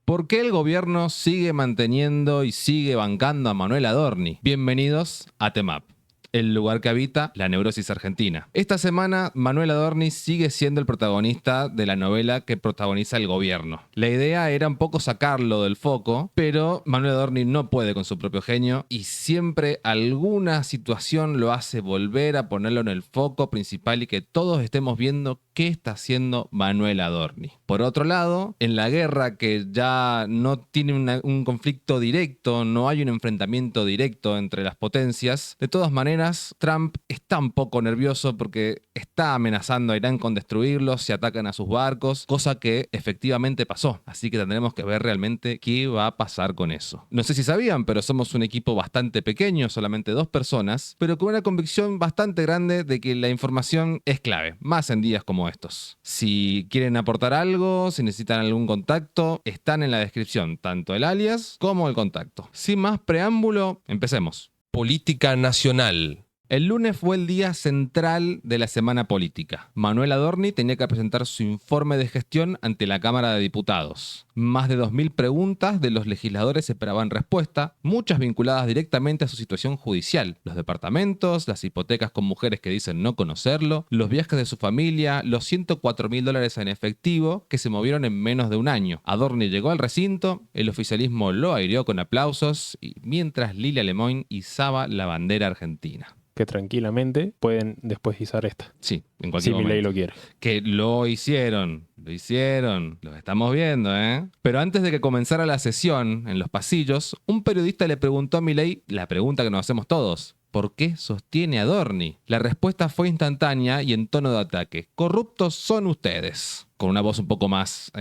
¿Por qué el gobierno sigue manteniendo y sigue bancando a Manuel Adorni? Bienvenidos a Temap, el lugar que habita la neurosis argentina. Esta semana, Manuel Adorni sigue siendo el protagonista de la novela que protagoniza el gobierno. La idea era un poco sacarlo del foco, pero Manuel Adorni no puede con su propio genio y siempre alguna situación lo hace volver a ponerlo en el foco principal y que todos estemos viendo qué está haciendo Manuel Adorni. Por otro lado, en la guerra que ya no tiene un conflicto directo, no hay un enfrentamiento directo entre las potencias, de todas maneras, Trump está un poco nervioso porque está amenazando a Irán con destruirlos si atacan a sus barcos, cosa que efectivamente pasó. Así que tendremos que ver realmente qué va a pasar con eso. No sé si sabían, pero somos un equipo bastante pequeño, solamente 2 personas, pero con una convicción bastante grande de que la información es clave, más en días como estos. Si quieren aportar algo, si necesitan algún contacto, están en la descripción, tanto el alias como el contacto. Sin más preámbulo, empecemos. Política nacional. El lunes fue el día central de la semana política. Manuel Adorni tenía que presentar su informe de gestión ante la Cámara de Diputados. Más de 2.000 preguntas de los legisladores esperaban respuesta, muchas vinculadas directamente a su situación judicial. Los departamentos, las hipotecas con mujeres que dicen no conocerlo, los viajes de su familia, los $104.000 en efectivo que se movieron en menos de un año. Adorni llegó al recinto, el oficialismo lo aireó con aplausos, y mientras Lilia Lemoyne izaba la bandera argentina. Que tranquilamente pueden después izar esta. Sí, en cualquier Si momento. Milei lo quiere. Que lo hicieron, lo estamos viendo, ¿eh? Pero antes de que comenzara la sesión en los pasillos, un periodista le preguntó a Milei la pregunta que nos hacemos todos. ¿Por qué sostiene a Adorni? La respuesta fue instantánea y en tono de ataque. Corruptos son ustedes. Con una voz un poco más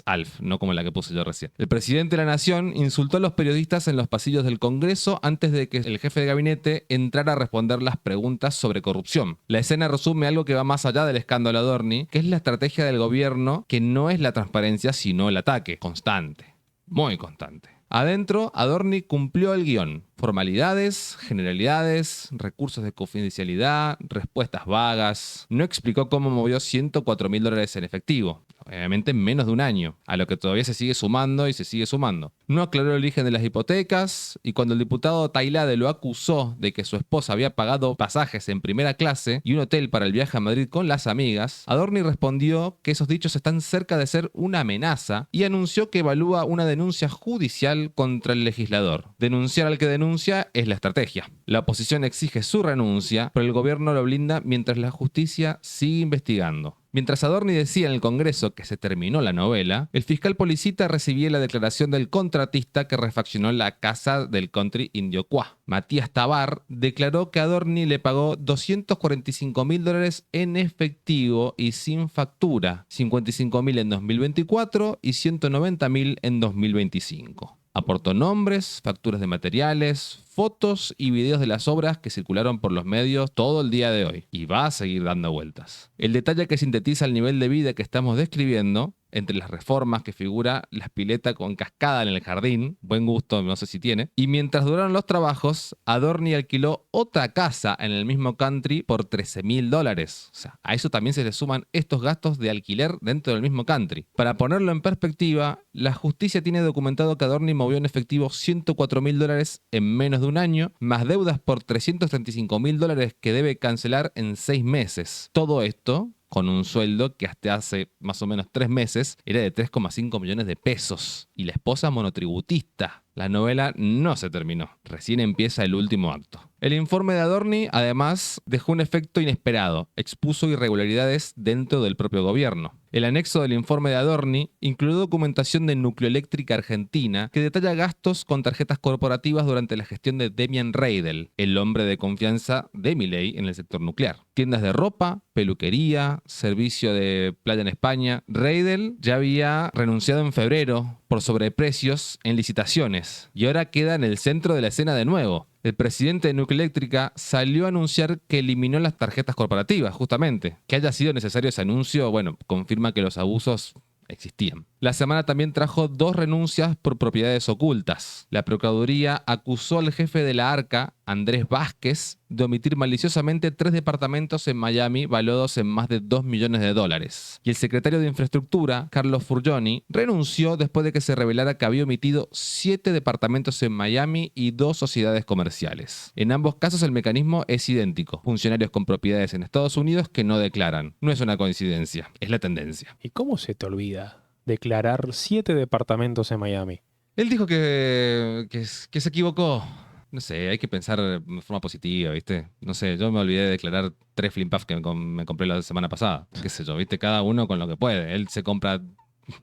alf, no como la que puse yo recién. El presidente de la Nación insultó a los periodistas en los pasillos del Congreso antes de que el jefe de gabinete entrara a responder las preguntas sobre corrupción. La escena resume algo que va más allá del escándalo Adorni, que es la estrategia del gobierno, que no es la transparencia, sino el ataque constante. Muy constante. Adentro, Adorni cumplió el guión. Formalidades, generalidades, recursos de confidencialidad, respuestas vagas. No explicó cómo movió $104.000 en efectivo. Obviamente en menos de un año, a lo que todavía se sigue sumando y se sigue sumando. No aclaró el origen de las hipotecas y cuando el diputado Tailade lo acusó de que su esposa había pagado pasajes en primera clase y un hotel para el viaje a Madrid con las amigas, Adorni respondió que esos dichos están cerca de ser una amenaza y anunció que evalúa una denuncia judicial contra el legislador. Denunciar al que denuncia es la estrategia. La oposición exige su renuncia, pero el gobierno lo blinda mientras la justicia sigue investigando. Mientras Adorni decía en el Congreso que se terminó la novela, el fiscal Policita recibía la declaración del contratista que refaccionó la casa del country indio Cuá. Matías Tabar declaró que Adorni le pagó $245.000 en efectivo y sin factura, $55.000 en 2024 y $190.000 en 2025. Aportó nombres, facturas de materiales, fotos y videos de las obras que circularon por los medios todo el día de hoy. Y va a seguir dando vueltas. El detalle que sintetiza el nivel de vida que estamos describiendo, entre las reformas que figura la pileta con cascada en el jardín, buen gusto, no sé si tiene, y mientras duraron los trabajos, Adorni alquiló otra casa en el mismo country por $13.000. O sea, a eso también se le suman estos gastos de alquiler dentro del mismo country. Para ponerlo en perspectiva, la justicia tiene documentado que Adorni movió en efectivo $104.000 en menos de un año, más deudas por $335.000 que debe cancelar en 6 meses. Todo esto con un sueldo que hasta hace más o menos 3 meses era de 3,5 millones de pesos. Y la esposa monotributista. La novela no se terminó. Recién empieza el último acto. El informe de Adorni, además, dejó un efecto inesperado. Expuso irregularidades dentro del propio gobierno. El anexo del informe de Adorni incluyó documentación de Nucleoeléctrica Argentina que detalla gastos con tarjetas corporativas durante la gestión de Demian Reidel, el hombre de confianza de Milei en el sector nuclear. Tiendas de ropa, peluquería, servicio de playa en España. Reidel ya había renunciado en febrero por sobreprecios en licitaciones y ahora queda en el centro de la escena de nuevo. El presidente de Nucleoeléctrica salió a anunciar que eliminó las tarjetas corporativas, justamente. Que haya sido necesario ese anuncio, bueno, confirma que los abusos existían. La semana también trajo 2 renuncias por propiedades ocultas. La Procuraduría acusó al jefe de la ARCA, Andrés Vázquez, de omitir maliciosamente 3 departamentos en Miami valuados en más de $2 millones. Y el secretario de Infraestructura, Carlos Furgioni, renunció después de que se revelara que había omitido 7 departamentos en Miami y 2 sociedades comerciales. En ambos casos el mecanismo es idéntico. Funcionarios con propiedades en Estados Unidos que no declaran. No es una coincidencia, es la tendencia. ¿Y cómo se te olvida declarar 7 departamentos en Miami? Él dijo que se equivocó. No sé, hay que pensar de forma positiva, ¿viste? No sé, yo me olvidé de declarar 3 Flimpaf que me compré la semana pasada. Qué sé yo, ¿viste? Cada uno con lo que puede. Él se compra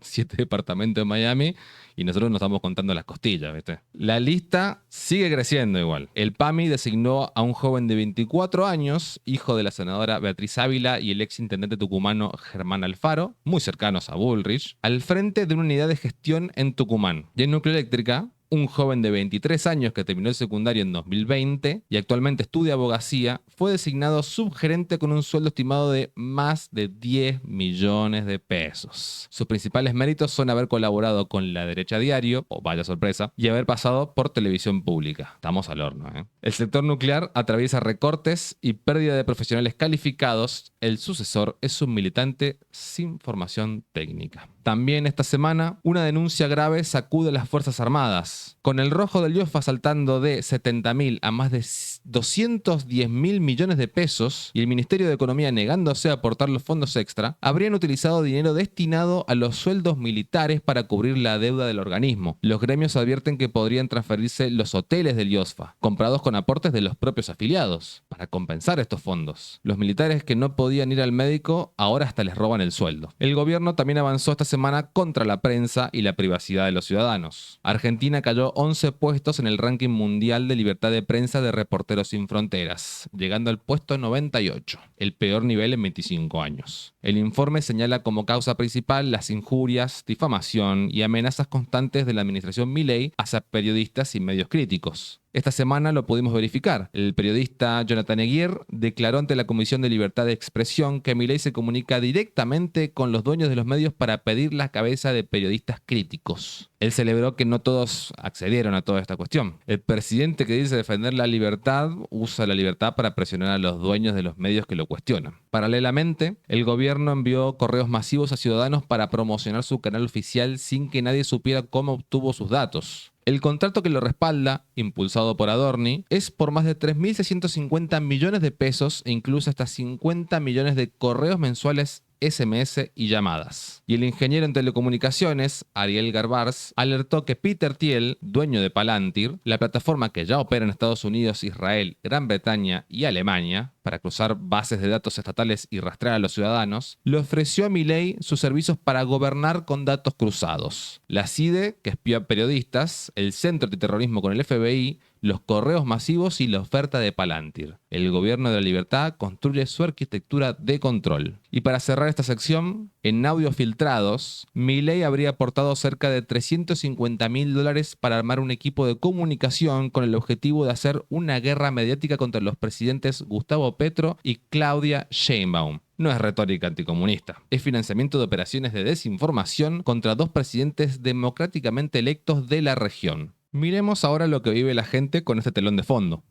7 departamentos en Miami y nosotros nos estamos contando las costillas, ¿viste? La lista sigue creciendo igual. El PAMI designó a un joven de 24 años, hijo de la senadora Beatriz Ávila y el ex intendente tucumano Germán Alfaro, muy cercanos a Bullrich, al frente de una unidad de gestión en Tucumán. Y en Nucleoeléctrica, un joven de 23 años que terminó el secundario en 2020 y actualmente estudia abogacía, fue designado subgerente con un sueldo estimado de más de 10 millones de pesos. Sus principales méritos son haber colaborado con La Derecha Diario, o vaya sorpresa, y haber pasado por televisión pública. Estamos al horno, ¿eh? El sector nuclear atraviesa recortes y pérdida de profesionales calificados. El sucesor es un militante sin formación técnica. También esta semana, una denuncia grave sacude a las Fuerzas Armadas. Con el rojo del IOFA saltando de 70.000 a más de 210.000 millones de pesos y el Ministerio de Economía negándose a aportar los fondos extra, habrían utilizado dinero destinado a los sueldos militares para cubrir la deuda del organismo. Los gremios advierten que podrían transferirse los hoteles del IOFA, comprados con aportes de los propios afiliados, para compensar estos fondos. Los militares que no podían ir al médico ahora hasta les roban el sueldo. El gobierno también avanzó esta semana contra la prensa y la privacidad de los ciudadanos. Argentina cayó 11 puestos en el ranking mundial de libertad de prensa de Reporteros Sin Fronteras, llegando al puesto 98, el peor nivel en 25 años. El informe señala como causa principal las injurias, difamación y amenazas constantes de la administración Milei hacia periodistas y medios críticos. Esta semana lo pudimos verificar. El periodista Jonathan Eguier declaró ante la Comisión de Libertad de Expresión que Milei se comunica directamente con los dueños de los medios para pedir la cabeza de periodistas críticos. Él celebró que no todos accedieron a toda esta cuestión. El presidente que dice defender la libertad usa la libertad para presionar a los dueños de los medios que lo cuestionan. Paralelamente, el gobierno envió correos masivos a ciudadanos para promocionar su canal oficial sin que nadie supiera cómo obtuvo sus datos. El contrato que lo respalda, impulsado por Adorni, es por más de 3.650 millones de pesos e incluye hasta 50 millones de correos mensuales, SMS y llamadas. Y el ingeniero en telecomunicaciones, Ariel Garbars, alertó que Peter Thiel, dueño de Palantir, la plataforma que ya opera en Estados Unidos, Israel, Gran Bretaña y Alemania, para cruzar bases de datos estatales y rastrear a los ciudadanos, le ofreció a Milei sus servicios para gobernar con datos cruzados. La CIDE, que espía a periodistas, el Centro Antiterrorismo con el FBI, los correos masivos y la oferta de Palantir. El gobierno de la libertad construye su arquitectura de control. Y para cerrar esta sección, en audios filtrados, Milei habría aportado cerca de $350.000 para armar un equipo de comunicación con el objetivo de hacer una guerra mediática contra los presidentes Gustavo Petro y Claudia Sheinbaum. No es retórica anticomunista, es financiamiento de operaciones de desinformación contra 2 presidentes democráticamente electos de la región. Miremos ahora lo que vive la gente con este telón de fondo.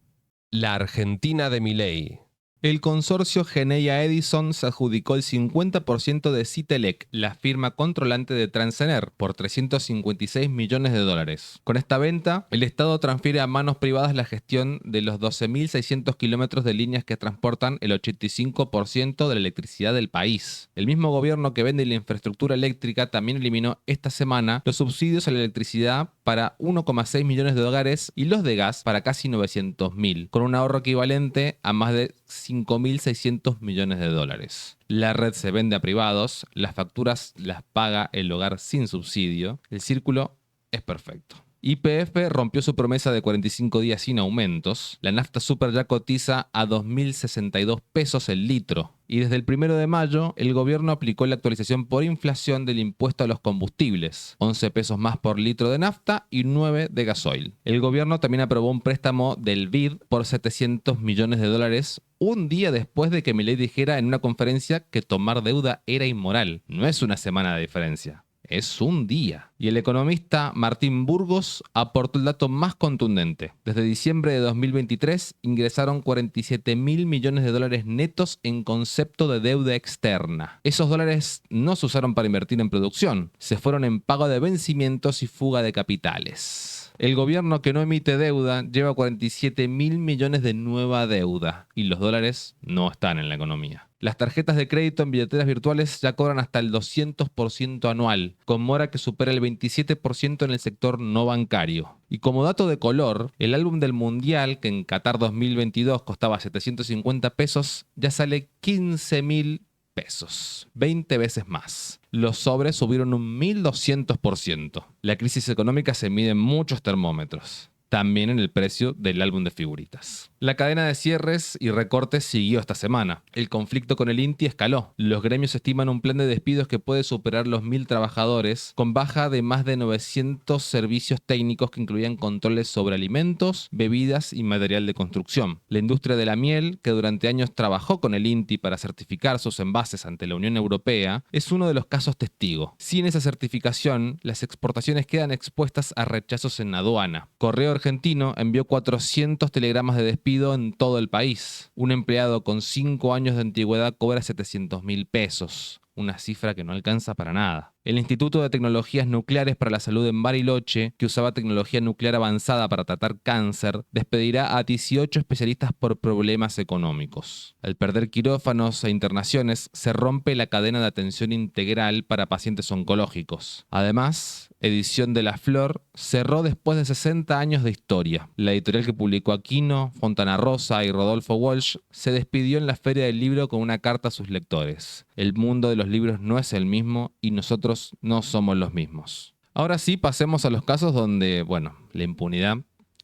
La Argentina de Milei. El consorcio Genella Edison se adjudicó el 50% de Citelec, la firma controlante de Transener, por $356 millones. Con esta venta, el Estado transfiere a manos privadas la gestión de los 12.600 kilómetros de líneas que transportan el 85% de la electricidad del país. El mismo gobierno que vende la infraestructura eléctrica también eliminó esta semana los subsidios a la electricidad para 1,6 millones de hogares y los de gas para casi 900.000, con un ahorro equivalente a más de 5.600 millones de dólares. La red se vende a privados, las facturas las paga el hogar sin subsidio. El círculo es perfecto. YPF rompió su promesa de 45 días sin aumentos. La nafta super ya cotiza a 2.062 pesos el litro. Y desde el 1 de mayo, el gobierno aplicó la actualización por inflación del impuesto a los combustibles. 11 pesos más por litro de nafta y 9 de gasoil. El gobierno también aprobó un préstamo del BID por $700 millones, un día después de que Milei dijera en una conferencia que tomar deuda era inmoral. No es una semana de diferencia. Es un día. Y el economista Martín Burgos aportó el dato más contundente. Desde diciembre de 2023 ingresaron 47.000 millones de dólares netos en concepto de deuda externa. Esos dólares no se usaron para invertir en producción, se fueron en pago de vencimientos y fuga de capitales. El gobierno que no emite deuda lleva 47.000 millones de nueva deuda y los dólares no están en la economía. Las tarjetas de crédito en billeteras virtuales ya cobran hasta el 200% anual, con mora que supera el 27% en el sector no bancario. Y como dato de color, el álbum del Mundial, que en Qatar 2022 costaba 750 pesos, ya sale 15.000 pesos, 20 veces más. Los sobres subieron un 1.200%. La crisis económica se mide en muchos termómetros. También en el precio del álbum de figuritas. La cadena de cierres y recortes siguió esta semana. El conflicto con el INTI escaló. Los gremios estiman un plan de despidos que puede superar los 1.000 trabajadores, con baja de más de 900 servicios técnicos que incluían controles sobre alimentos, bebidas y material de construcción. La industria de la miel, que durante años trabajó con el INTI para certificar sus envases ante la Unión Europea, es uno de los casos testigo. Sin esa certificación, las exportaciones quedan expuestas a rechazos en aduana. Correo Argentino envió 400 telegramas de despido en todo el país. Un empleado con 5 años de antigüedad cobra 700.000 pesos, una cifra que no alcanza para nada. El Instituto de Tecnologías Nucleares para la Salud en Bariloche, que usaba tecnología nuclear avanzada para tratar cáncer, despedirá a 18 especialistas por problemas económicos. Al perder quirófanos e internaciones, se rompe la cadena de atención integral para pacientes oncológicos. Además, Edición de La Flor cerró después de 60 años de historia. La editorial que publicó Aquino, Fontana Rosa y Rodolfo Walsh se despidió en la Feria del Libro con una carta a sus lectores. El mundo de los libros no es el mismo y nosotros no somos los mismos. Ahora sí, pasemos a los casos donde, la impunidad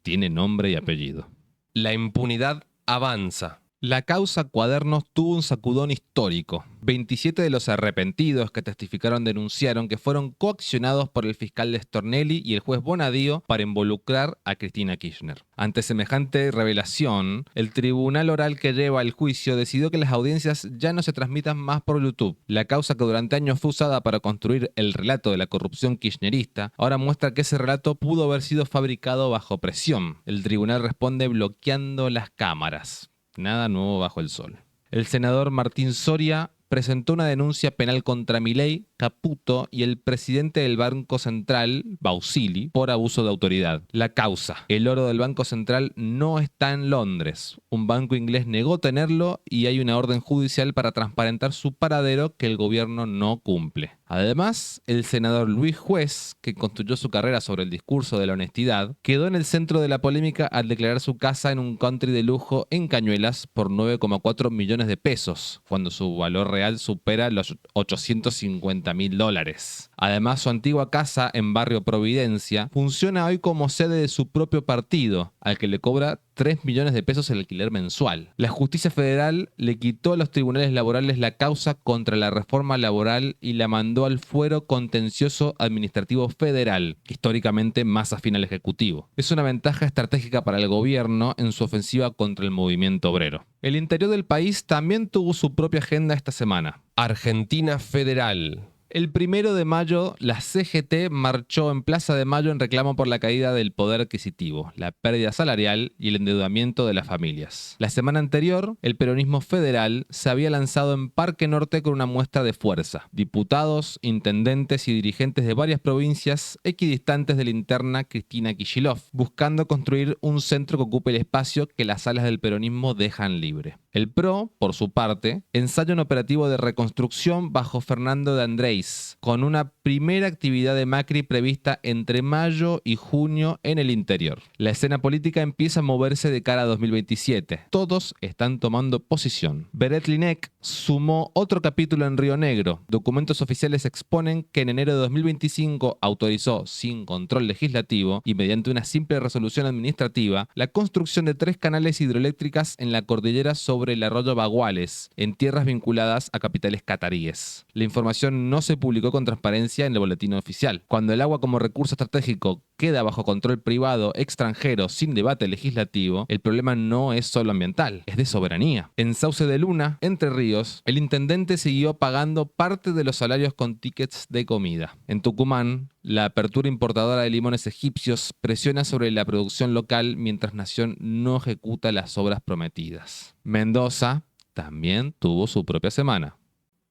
tiene nombre y apellido. La impunidad avanza. La causa Cuadernos tuvo un sacudón histórico. 27 de los arrepentidos que testificaron denunciaron que fueron coaccionados por el fiscal de Stornelli y el juez Bonadío para involucrar a Cristina Kirchner. Ante semejante revelación, el tribunal oral que lleva el juicio decidió que las audiencias ya no se transmitan más por YouTube. La causa que durante años fue usada para construir el relato de la corrupción kirchnerista, ahora muestra que ese relato pudo haber sido fabricado bajo presión. El tribunal responde bloqueando las cámaras. Nada nuevo bajo el sol. El senador Martín Soria presentó una denuncia penal contra Milei, Caputo y el presidente del Banco Central, Bausili, por abuso de autoridad. La causa: el oro del Banco Central no está en Londres. Un banco inglés negó tenerlo y hay una orden judicial para transparentar su paradero que el gobierno no cumple. Además, el senador Luis Juez, que construyó su carrera sobre el discurso de la honestidad, quedó en el centro de la polémica al declarar su casa en un country de lujo en Cañuelas por 9,4 millones de pesos, cuando su valor real supera los $850.000. Además, su antigua casa en Barrio Providencia funciona hoy como sede de su propio partido, al que le cobra 3 millones de pesos el alquiler mensual. La justicia federal le quitó a los tribunales laborales la causa contra la reforma laboral y la mandó al fuero contencioso administrativo federal, históricamente más afín al Ejecutivo. Es una ventaja estratégica para el gobierno en su ofensiva contra el movimiento obrero. El interior del país también tuvo su propia agenda esta semana. Argentina Federal. El 1 de mayo, la CGT marchó en Plaza de Mayo en reclamo por la caída del poder adquisitivo, la pérdida salarial y el endeudamiento de las familias. La semana anterior, el peronismo federal se había lanzado en Parque Norte con una muestra de fuerza. Diputados, intendentes y dirigentes de varias provincias equidistantes de la interna Cristina Kicillof, buscando construir un centro que ocupe el espacio que las alas del peronismo dejan libre. El PRO, por su parte, ensaya un operativo de reconstrucción bajo Fernando de Andrés, con una primera actividad de Macri prevista entre mayo y junio en el interior. La escena política empieza a moverse de cara a 2027. Todos están tomando posición. Beret Linek sumó otro capítulo en Río Negro. Documentos oficiales exponen que en enero de 2025 autorizó, sin control legislativo y mediante una simple resolución administrativa, la construcción de 3 canales hidroeléctricas en la cordillera sobre el arroyo Baguales, en tierras vinculadas a capitales cataríes. La información no se publicó con transparencia en el boletín oficial. Cuando el agua como recurso estratégico queda bajo control privado extranjero sin debate legislativo, el problema no es solo ambiental, es de soberanía. En Sauce de Luna, Entre Ríos, el intendente siguió pagando parte de los salarios con tickets de comida. En Tucumán, la apertura importadora de limones egipcios presiona sobre la producción local mientras Nación no ejecuta las obras prometidas. Mendoza también tuvo su propia semana.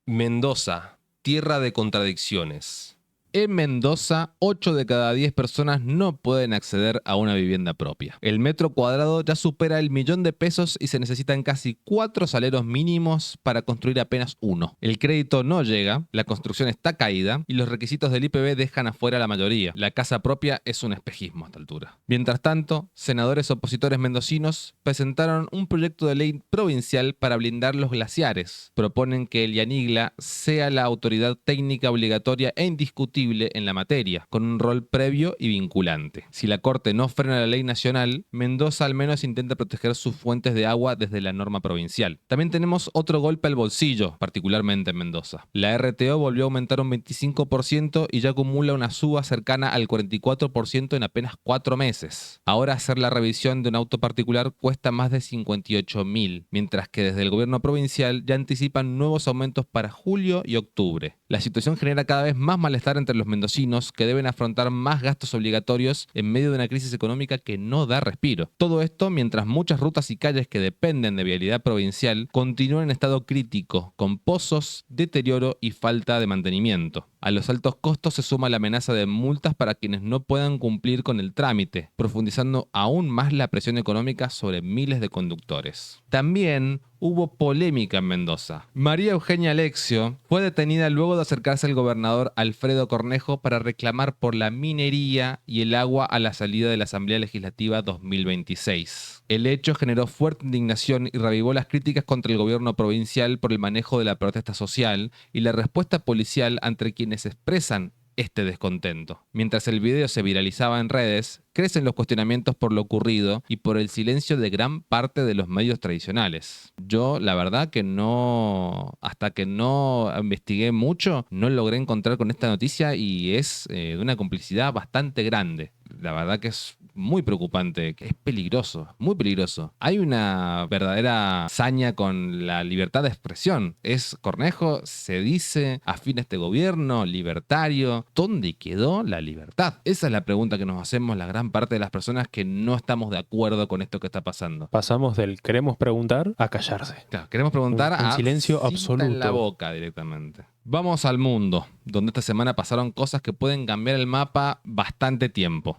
Mendoza, tierra de contradicciones. En Mendoza, 8 de cada 10 personas no pueden acceder a una vivienda propia. El metro cuadrado ya supera el $1.000.000 y se necesitan casi 4 salarios mínimos para construir apenas uno. El crédito no llega, la construcción está caída y los requisitos del IPB dejan afuera a la mayoría. La casa propia es un espejismo a esta altura. Mientras tanto, senadores opositores mendocinos presentaron un proyecto de ley provincial para blindar los glaciares. Proponen que el Yanigla sea la autoridad técnica obligatoria e indiscutible en la materia, con un rol previo y vinculante. Si la Corte no frena la ley nacional, Mendoza al menos intenta proteger sus fuentes de agua desde la norma provincial. También tenemos otro golpe al bolsillo, particularmente en Mendoza. La RTO volvió a aumentar un 25% y ya acumula una suba cercana al 44% en apenas 4 meses. Ahora hacer la revisión de un auto particular cuesta más de 58.000, mientras que desde el gobierno provincial ya anticipan nuevos aumentos para julio y octubre. La situación genera cada vez más malestar entre los mendocinos, que deben afrontar más gastos obligatorios en medio de una crisis económica que no da respiro. Todo esto mientras muchas rutas y calles que dependen de vialidad provincial continúan en estado crítico, con pozos, deterioro y falta de mantenimiento. A los altos costos se suma la amenaza de multas para quienes no puedan cumplir con el trámite, profundizando aún más la presión económica sobre miles de conductores. También hubo polémica en Mendoza. María Eugenia Alexio fue detenida luego de acercarse al gobernador Alfredo Cornejo para reclamar por la minería y el agua a la salida de la Asamblea Legislativa 2026. El hecho generó fuerte indignación y revivó las críticas contra el gobierno provincial por el manejo de la protesta social y la respuesta policial ante quienes expresan este descontento. Mientras el video se viralizaba en redes, crecen los cuestionamientos por lo ocurrido y por el silencio de gran parte de los medios tradicionales. Yo, la verdad que hasta que no investigué mucho, no logré encontrar con esta noticia y es de una complicidad bastante grande. La verdad que es muy preocupante, que es peligroso, muy peligroso. Hay una verdadera saña con la libertad de expresión. Cornejo se dice afín a este gobierno, libertario. ¿Dónde quedó la libertad? Esa es la pregunta que nos hacemos la gran parte de las personas que no estamos de acuerdo con esto que está pasando. Pasamos del queremos preguntar a callarse. Claro, queremos preguntar Un silencio cinta absoluto. en la boca directamente. Vamos al mundo, donde esta semana pasaron cosas que pueden cambiar el mapa bastante tiempo.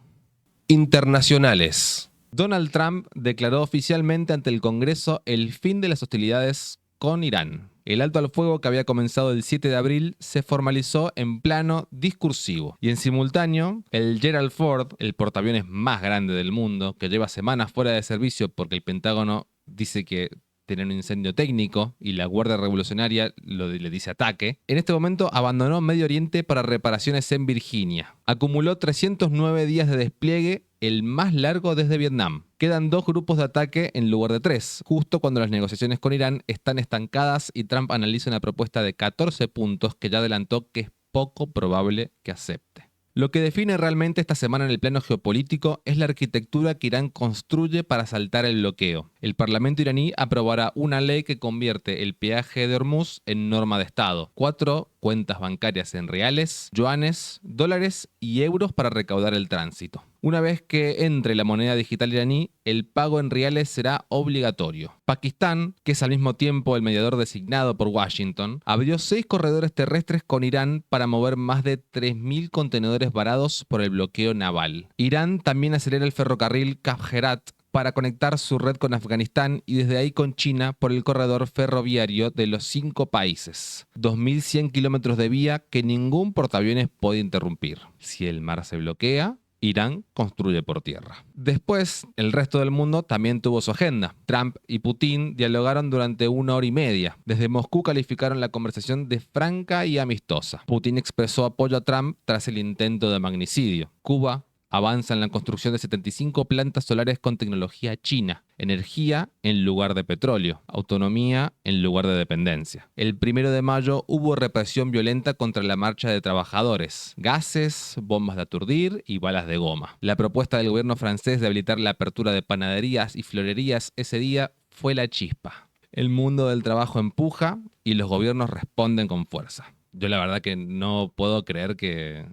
Internacionales. Donald Trump declaró oficialmente ante el Congreso el fin de las hostilidades con Irán. El alto al fuego que había comenzado el 7 de abril se formalizó en plano discursivo. Y en simultáneo, el Gerald Ford, el portaaviones más grande del mundo, que lleva semanas fuera de servicio porque el Pentágono dice que tiene un incendio técnico y la Guardia Revolucionaria le dice ataque, en este momento abandonó Medio Oriente para reparaciones en Virginia. Acumuló 309 días de despliegue, el más largo desde Vietnam. Quedan 2 grupos de ataque en lugar de 3, justo cuando las negociaciones con Irán están estancadas y Trump analiza una propuesta de 14 puntos que ya adelantó que es poco probable que acepte. Lo que define realmente esta semana en el plano geopolítico es la arquitectura que Irán construye para saltar el bloqueo. El Parlamento iraní aprobará una ley que convierte el peaje de Hormuz en norma de Estado. 4 cuentas bancarias en reales, yuanes, dólares y euros para recaudar el tránsito. Una vez que entre la moneda digital iraní, el pago en reales será obligatorio. Pakistán, que es al mismo tiempo el mediador designado por Washington, abrió 6 corredores terrestres con Irán para mover más de 3.000 contenedores varados por el bloqueo naval. Irán también acelera el ferrocarril Cab-Herat para conectar su red con Afganistán y desde ahí con China por el corredor ferroviario de los 5 países. 2.100 kilómetros de vía que ningún portaaviones puede interrumpir. Si el mar se bloquea, Irán construye por tierra. Después, el resto del mundo también tuvo su agenda. Trump y Putin dialogaron durante 1 hora y media. Desde Moscú calificaron la conversación de franca y amistosa. Putin expresó apoyo a Trump tras el intento de magnicidio. Cuba avanza en la construcción de 75 plantas solares con tecnología china. Energía en lugar de petróleo. Autonomía en lugar de dependencia. El 1 de mayo hubo represión violenta contra la marcha de trabajadores. Gases, bombas de aturdir y balas de goma. La propuesta del gobierno francés de habilitar la apertura de panaderías y florerías ese día fue la chispa. El mundo del trabajo empuja y los gobiernos responden con fuerza. Yo la verdad que no puedo creer que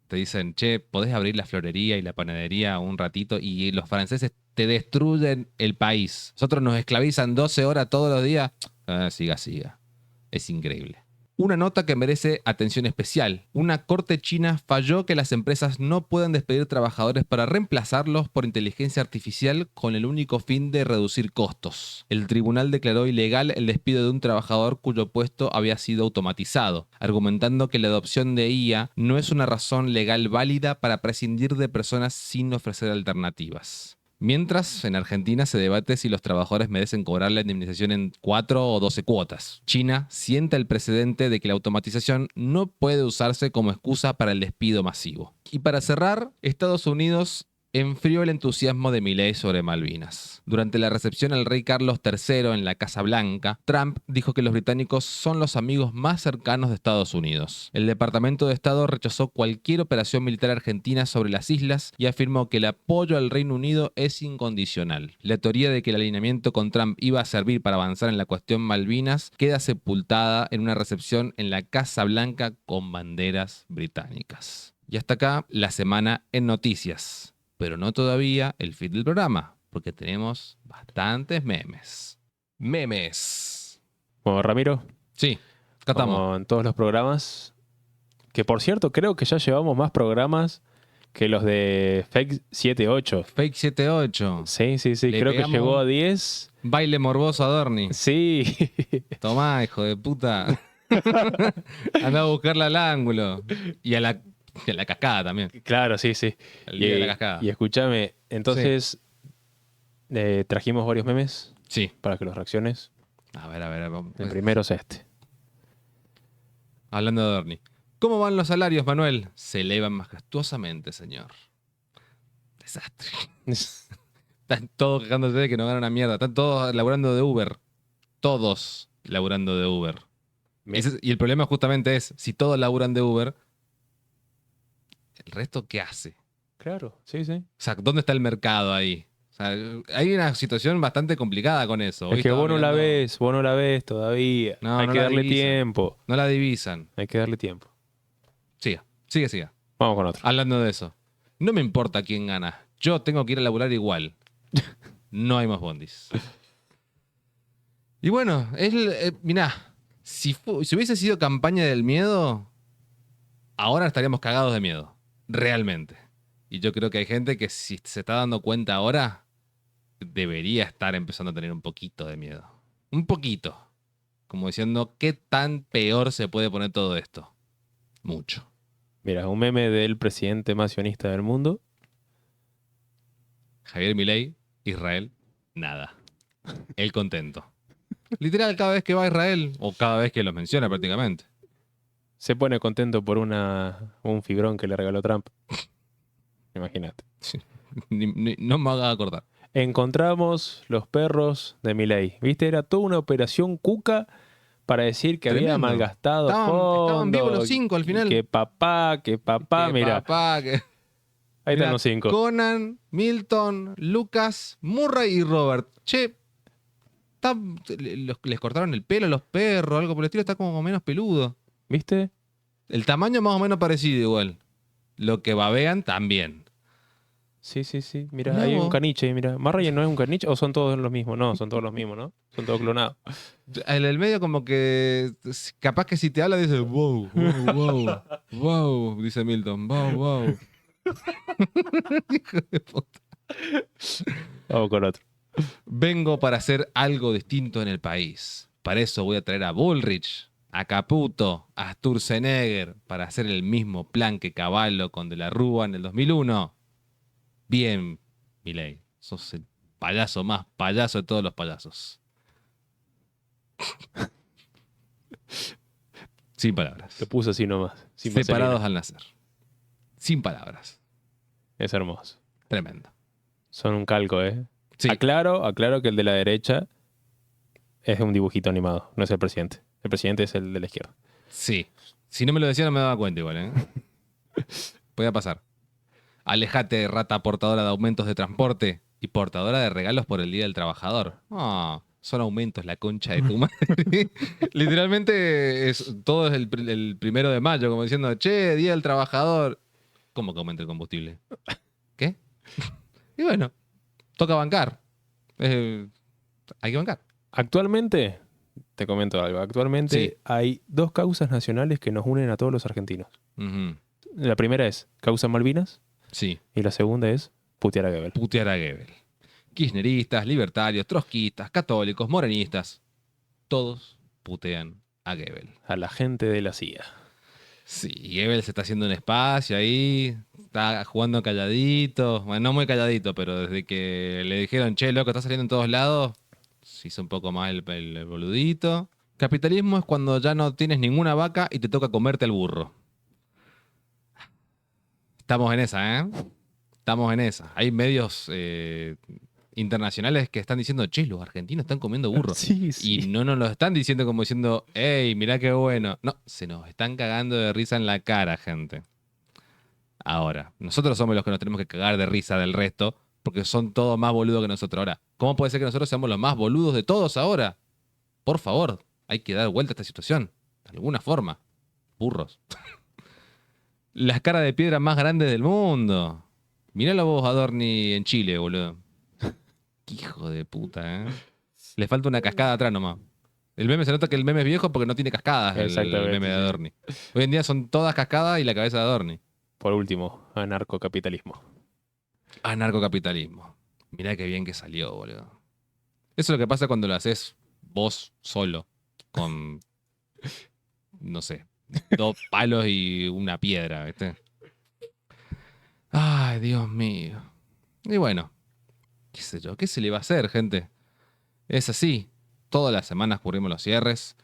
te dicen, che, podés abrir la florería y la panadería un ratito, y los franceses te destruyen el país. Nosotros nos esclavizan 12 horas todos los días. Siga. Es increíble. Una nota que merece atención especial. Una corte china falló que las empresas no pueden despedir trabajadores para reemplazarlos por inteligencia artificial con el único fin de reducir costos. El tribunal declaró ilegal el despido de un trabajador cuyo puesto había sido automatizado, argumentando que la adopción de IA no es una razón legal válida para prescindir de personas sin ofrecer alternativas. Mientras, en Argentina se debate si los trabajadores merecen cobrar la indemnización en 4 o 12 cuotas. China sienta el precedente de que la automatización no puede usarse como excusa para el despido masivo. Y para cerrar, Estados Unidos enfrió el entusiasmo de Milei sobre Malvinas. Durante la recepción al rey Carlos III en la Casa Blanca, Trump dijo que los británicos son los amigos más cercanos de Estados Unidos. El Departamento de Estado rechazó cualquier operación militar argentina sobre las islas y afirmó que el apoyo al Reino Unido es incondicional. La teoría de que el alineamiento con Trump iba a servir para avanzar en la cuestión Malvinas queda sepultada en una recepción en la Casa Blanca con banderas británicas. Y hasta acá la semana en noticias. Pero no todavía el feed del programa, porque tenemos bastantes memes. Memes. Bueno, Ramiro, Sí, acá estamos. como en todos los programas, que por cierto creo que ya llevamos más programas que los de Fake 78. Fake 78. Sí, Le creo que pegamos llegó un a 10. baile morboso a Dorni. Sí. Tomá, hijo de puta. Anda a buscarla al ángulo. Y a la cascada también. Claro, sí. El día de la cascada. Y escúchame, entonces trajimos varios memes Sí. para que los reacciones. A ver. Vamos. El primero es este. Hablando de Dorni. ¿Cómo van los salarios, Manuel? Se elevan majestuosamente, señor. Desastre. Están todos quejándose de que no ganan una mierda. Están todos laburando de Uber. Todos laburando de Uber. Y el problema justamente es, si todos laburan de Uber, ¿el resto qué hace? Claro, sí. O sea, ¿dónde está el mercado ahí? O sea, hay una situación bastante complicada con eso. Es que vos no la ves todavía. No, Hay no que la darle divisan. tiempo. No la divisan. Hay que darle tiempo. Siga. Vamos con otro. Hablando de eso. No me importa quién gana. Yo tengo que ir a laburar igual. No hay más bondis. Y bueno, mirá, si hubiese sido campaña del miedo, ahora estaríamos cagados de miedo. Realmente. Y yo creo que hay gente que si se está dando cuenta ahora, debería estar empezando a tener un poquito de miedo. Un poquito. Como diciendo, ¿qué tan peor se puede poner todo esto? Mucho. Mira, un meme del presidente más sionista del mundo. Javier Milei, Israel, nada. Él contento. Literal, cada vez que va a Israel, o cada vez que lo menciona prácticamente. Se pone contento por un fibrón que le regaló Trump. Imagínate. No me haga acordar. Encontramos los perros de Milei. ¿Viste? Era toda una operación cuca para decir que había Tremendo. malgastado Estaban fondos. vivos los 5 al final. Que papá, mira. Ahí Mirá, están los 5. Conan, Milton, Lucas, Murray y Robert. Che, les cortaron el pelo a los perros, algo por el estilo, está como menos peludo. ¿Viste? El tamaño más o menos parecido igual. Lo que babean también. Sí. Mira, Mirá hay vos. un caniche. Mira, ¿Marrayen no es un caniche o son todos los mismos? No, son todos los mismos, ¿no? Son todos clonados. En el medio como que capaz que si te habla dice wow, dice Milton, wow. Hijo de puta. Vamos con otro. Vengo para hacer algo distinto en el país. Para eso voy a traer a Bullrich, a Caputo, a Sturzenegger, para hacer el mismo plan que Cavallo con De la Rúa en el 2001. Bien, Milei, sos el payaso más payaso de todos los payasos. Sin palabras. Lo puso así nomás. Sin Separados vaselina. al nacer. Sin palabras. Es hermoso. Tremendo. Son un calco, ¿eh? Sí. Aclaro que el de la derecha es un dibujito animado, no es el presidente. El presidente es el de la izquierda. Sí. Si no me lo decía, no me daba cuenta igual, ¿eh? Podía pasar. Alejate, rata portadora de aumentos de transporte y portadora de regalos por el Día del Trabajador. Ah, son aumentos, la concha de tu madre. Literalmente todo es el 1 de mayo, como diciendo, che, Día del Trabajador. ¿Cómo que aumenta el combustible? ¿Qué? Y bueno, toca bancar. Hay que bancar. Actualmente, te comento algo, Sí. hay 2 causas nacionales que nos unen a todos los argentinos. Ujú. La primera es causa Malvinas Sí. y la segunda es putear a Goebbels. Putear a Goebbels. Kirchneristas, libertarios, trotskistas, católicos, morenistas. Todos putean a Goebbels. A la gente de la CIA. Sí, Goebbels se está haciendo un espacio ahí, está jugando calladito, bueno, no muy calladito, pero desde que le dijeron, che, loco, está saliendo en todos lados, se hizo un poco más el boludito. Capitalismo es cuando ya no tienes ninguna vaca y te toca comerte al burro. Estamos en esa, ¿eh? Estamos en esa. Hay medios internacionales que están diciendo, che, los argentinos están comiendo burro. Sí, Y no nos lo están diciendo como diciendo, hey, mirá qué bueno. No, se nos están cagando de risa en la cara, gente. Ahora, nosotros somos los que nos tenemos que cagar de risa del resto, porque son todos más boludos que nosotros. Ahora, ¿cómo puede ser que nosotros seamos los más boludos de todos ahora? Por favor, hay que dar vuelta a esta situación. De alguna forma. Burros. Las caras de piedra más grandes del mundo. Miralo vos, Adorni, en Chile, boludo. Qué hijo de puta, ¿eh? Le falta una cascada atrás nomás. El meme se nota que el meme es viejo porque no tiene cascadas, el Exactamente, meme de sí. Adorni. Hoy en día son todas cascadas y la cabeza de Adorni. Por último, anarcocapitalismo. Anarcocapitalismo. Mirá qué bien que salió, boludo. Eso es lo que pasa cuando lo haces vos solo. Con, no sé, 2 palos y una piedra, ¿viste? Ay, Dios mío. Y bueno, qué sé yo, ¿qué se le va a hacer, gente? Es así. Todas las semanas cubrimos los cierres.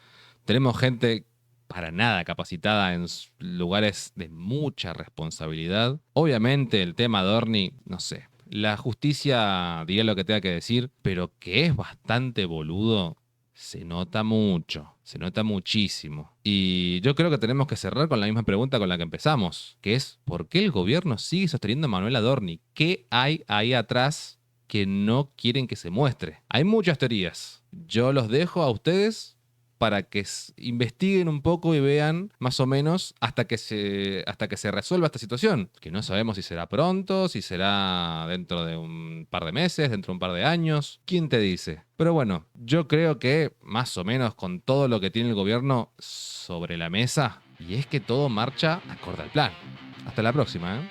Tenemos gente para nada capacitada en lugares de mucha responsabilidad. Obviamente el tema Adorni, no sé. La justicia diría lo que tenga que decir, pero que es bastante boludo, se nota mucho, se nota muchísimo. Y yo creo que tenemos que cerrar con la misma pregunta con la que empezamos, que es, ¿por qué el gobierno sigue sosteniendo a Manuel Adorni? ¿Qué hay ahí atrás que no quieren que se muestre? Hay muchas teorías. Yo los dejo a ustedes para que investiguen un poco y vean más o menos hasta que se resuelva esta situación. Que no sabemos si será pronto, si será dentro de un par de meses, dentro de un par de años. ¿Quién te dice? Pero bueno, yo creo que más o menos con todo lo que tiene el gobierno sobre la mesa, y es que todo marcha acorde al plan. Hasta la próxima, ¿eh?